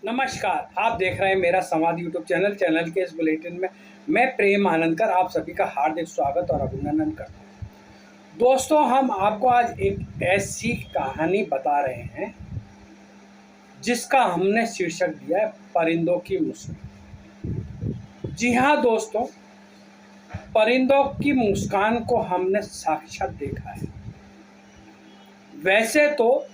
नमस्कार, आप देख रहे हैं मेरा संवाद यूट्यूब चैनल के इस बुलेटिन में मैं प्रेम आनंदकर आप सभी का हार्दिक स्वागत और अभिनंदन करता हूं। दोस्तों, हम आपको आज एक ऐसी कहानी बता रहे हैं जिसका हमने शीर्षक दिया है परिंदों की मुस्कान। जी हाँ दोस्तों, परिंदों की मुस्कान को हमने साक्षात देखा है। वैसे तो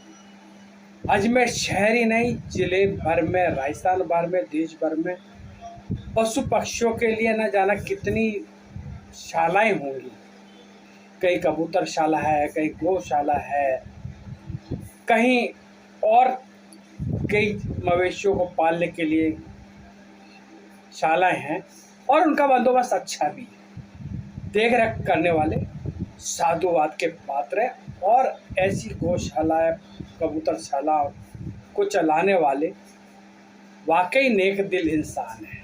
अजमेर शहर ही नहीं, जिले भर में, राजस्थान भर में, देश भर में पशु पक्षियों के लिए न जाना कितनी शालाएं होंगी। कहीं कबूतरशाला है, कहीं गौशाला है, कहीं और कई मवेशियों को पालने के लिए शालाएं हैं और उनका बंदोबस्त अच्छा भी है। देख रेख करने वाले साधुवाद के पात्र हैं और ऐसी गौशाला, कबूतरशाला को चलाने वाले वाकई नेक दिल इंसान हैं।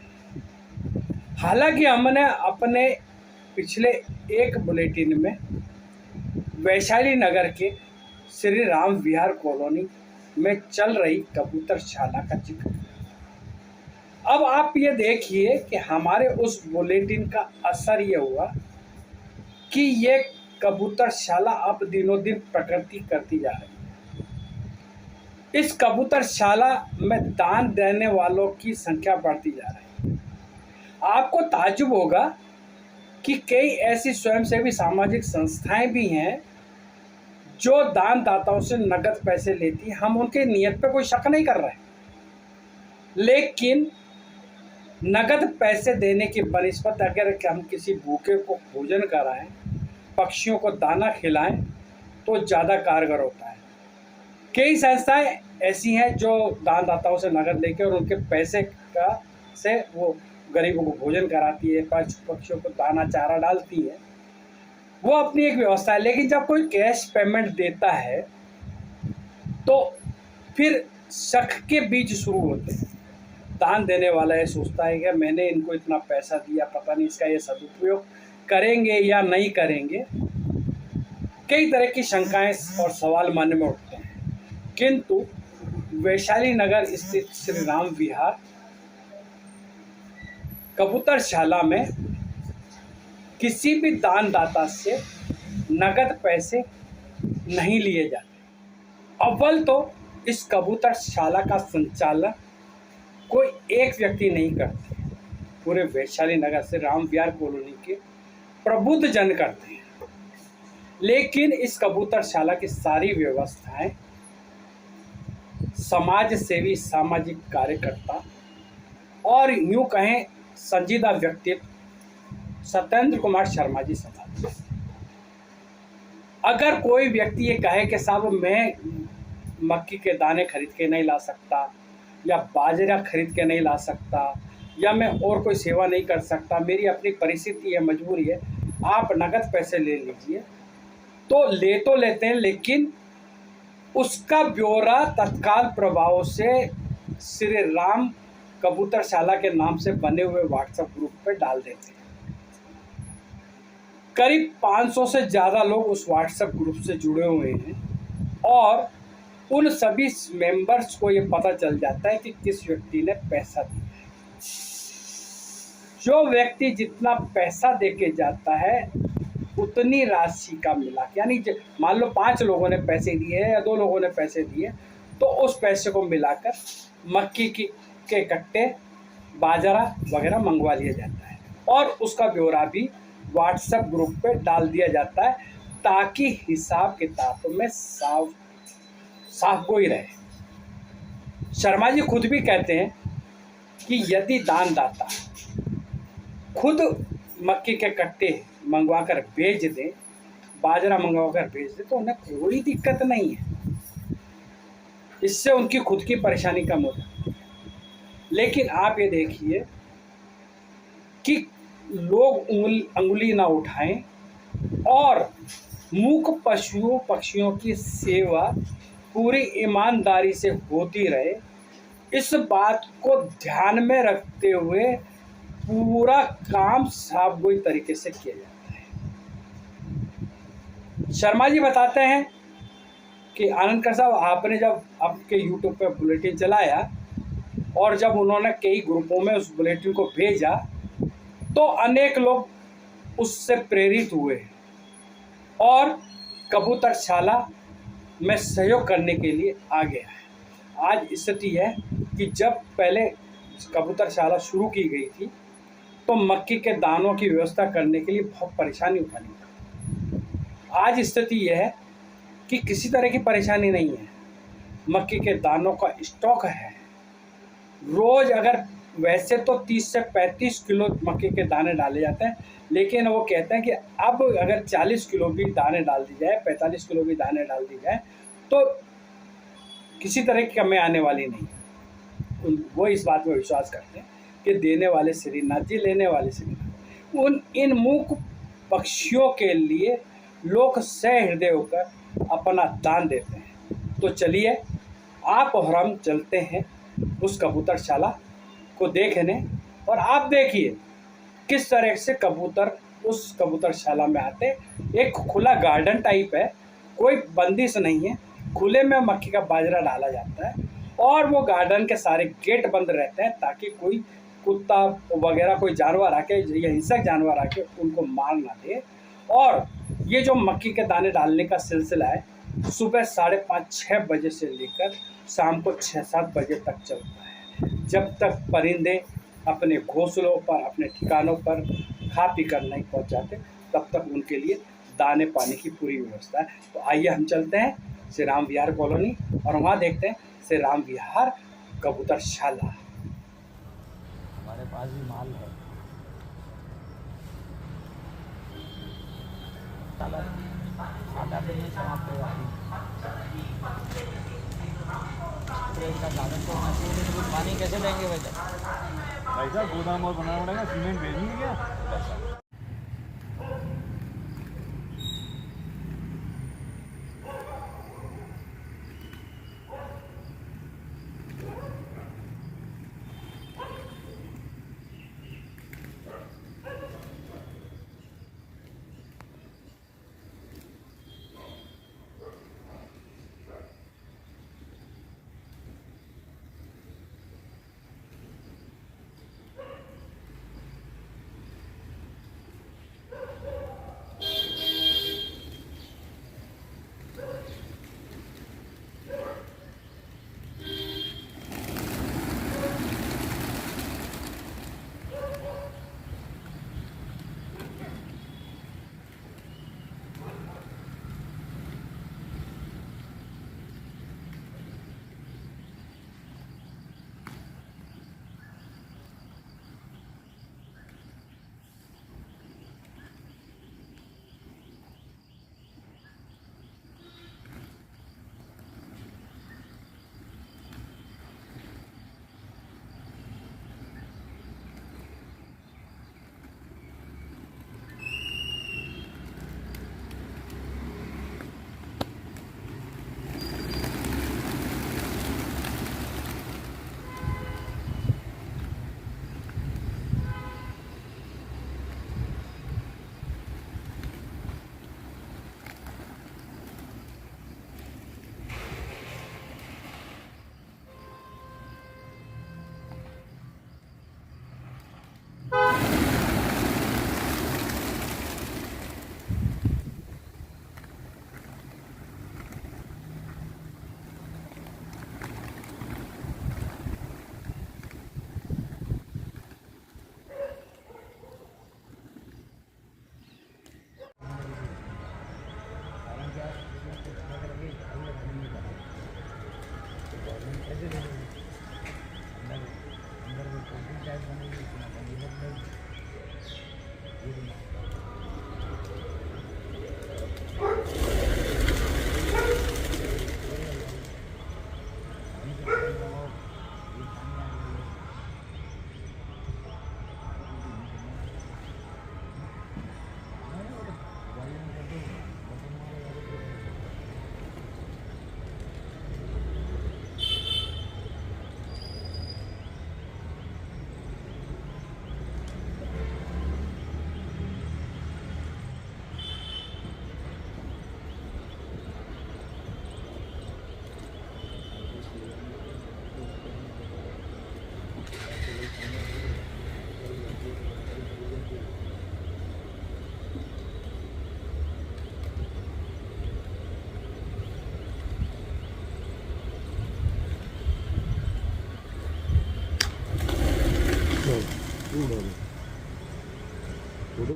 हालांकि हमने अपने पिछले एक बुलेटिन में वैशाली नगर के श्री राम विहार कॉलोनी में चल रही कबूतरशाला का जिक्र किया। अब आप ये देखिए कि हमारे उस बुलेटिन का असर ये हुआ कि ये कबूतरशाला अब दिनों दिन प्रगति करती जा रही है। इस कबूतरशाला में दान देने वालों की संख्या बढ़ती जा रही है। आपको ताज्जुब होगा कि कई ऐसी स्वयंसेवी सामाजिक संस्थाएं भी हैं जो दानदाताओं से नगद पैसे लेती हैं। हम उनके नियत पे कोई शक नहीं कर रहे, लेकिन नगद पैसे देने की बनिस्बत अगर हम किसी भूखे को भोजन कराएं, पक्षियों को दाना खिलाएं तो ज़्यादा कारगर होता है। कई संस्थाएं ऐसी हैं जो दानदाताओं से नगद लेके और उनके पैसे का से वो गरीबों को भोजन कराती है, पक्षियों को दाना चारा डालती है। वो अपनी एक व्यवस्था है। लेकिन जब कोई कैश पेमेंट देता है तो फिर शक के बीज शुरू होते हैं। दान देने वाला ये सोचता है कि मैंने इनको इतना पैसा दिया, पता नहीं इसका ये सदुपयोग करेंगे या नहीं करेंगे। कई तरह की शंकाएं और सवाल मन में उठते हैं। किंतु वैशाली नगर स्थित श्री राम विहार कबूतरशाला में किसी भी दानदाता से नगद पैसे नहीं लिए जाते। अव्वल तो इस कबूतरशाला का संचालन कोई एक व्यक्ति नहीं करते, पूरे वैशाली नगर से राम विहार कॉलोनी के प्रबुद्ध जन करते हैं। लेकिन इस कबूतरशाला की सारी व्यवस्थाएं समाज सेवी, सामाजिक कार्यकर्ता और यूं कहें संजीदा व्यक्तित्व सत्येंद्र कुमार शर्मा जी संभालते हैं। अगर कोई व्यक्ति ये कहे कि साहब मैं मक्की के दाने खरीद के नहीं ला सकता, या बाजरा खरीद के नहीं ला सकता, या मैं और कोई सेवा नहीं कर सकता, मेरी अपनी परिस्थिति है, मजबूरी है, आप नगद पैसे ले लीजिए, तो लेते हैं। लेकिन उसका ब्यौरा तत्काल प्रभाव से श्री राम कबूतरशाला के नाम से बने हुए व्हाट्सएप ग्रुप पे डाल देते हैं। करीब 500 से ज़्यादा लोग उस व्हाट्सएप ग्रुप से जुड़े हुए हैं और उन सभी मेंबर्स को ये पता चल जाता है कि किस व्यक्ति ने पैसा दिया है। जो व्यक्ति जितना पैसा देके जाता है उतनी राशि का मिला, यानी मान लो 5 लोगों ने पैसे दिए या 2 लोगों ने पैसे दिए, तो उस पैसे को मिलाकर मक्की के कट्टे, बाजरा वगैरह मंगवा लिया जाता है और उसका ब्यौरा भी व्हाट्सएप ग्रुप पे डाल दिया जाता है ताकि हिसाब किताब में साफ गोई रहे। शर्मा जी खुद भी कहते हैं कि यदि दानदाता खुद मक्की के कट्टे मंगवाकर भेज दें, बाजरा मंगवाकर भेज दें, तो उन्हें कोई दिक्कत नहीं है। इससे उनकी खुद की परेशानी कम हो जाती है। लेकिन आप ये देखिए कि लोग अंगुली ना उठाएं और मूक पक्षियों की सेवा पूरी ईमानदारी से होती रहे, इस बात को ध्यान में रखते हुए पूरा काम साफगोई तरीके से किया जाता है। शर्मा जी बताते हैं कि आनंदकर साहब, आपने जब आपके यूट्यूब पे बुलेटिन चलाया और जब उन्होंने कई ग्रुपों में उस बुलेटिन को भेजा तो अनेक लोग उससे प्रेरित हुए और कबूतरशाला में सहयोग करने के लिए आ गया है। आज स्थिति है कि जब पहले कबूतरशाला शुरू की गई थी तो मक्की के दानों की व्यवस्था करने के लिए बहुत परेशानी उठानी पड़ी। आज स्थिति यह है कि किसी तरह की परेशानी नहीं है, मक्की के दानों का स्टॉक है। रोज़ अगर वैसे तो 30 से 35 किलो मक्के के दाने डाले जाते हैं, लेकिन वो कहते हैं कि अब अगर 40 किलो भी दाने डाल दी जाए, 45 किलो भी दाने डाल दी जाए तो किसी तरह की कमी आने वाली नहीं। वो इस बात में विश्वास करते हैं कि देने वाले श्रीनाथ जी, लेने वाले श्रीनाथ। इन मूक पक्षियों के लिए लोग सहृदय होकर अपना दान देते हैं। तो चलिए आप और हम चलते हैं उस कबूतरशाला को देखने, और आप देखिए किस तरह से कबूतर उस कबूतरशाला में आते। एक खुला गार्डन टाइप है, कोई बंदिश नहीं है, खुले में मक्की का बाजरा डाला जाता है और वो गार्डन के सारे गेट बंद रहते हैं ताकि कोई कुत्ता वगैरह कोई जानवर आके या हिंसक जानवर आके उनको मार ना दे। और ये जो मक्की के दाने डालने का सिलसिला है सुबह 5:30-6 बजे से लेकर शाम को 6-7 बजे तक चलता है, जब तक परिंदे अपने घोंसलों पर, अपने ठिकानों पर खा पी कर नहीं पहुँच जाते, तब तक उनके लिए दाने पानी की पूरी व्यवस्था है। तो आइए हम चलते हैं श्री राम विहार कॉलोनी और वहाँ देखते हैं श्री राम विहार कबूतरशाला। हमारे पास भी माल है। आधा दिन में समाप्त हो जाती है। पानी कैसे देंगे भाई साहब? गोदाम और बनाना पड़ेगा, सीमेंट भेजेंगे क्या?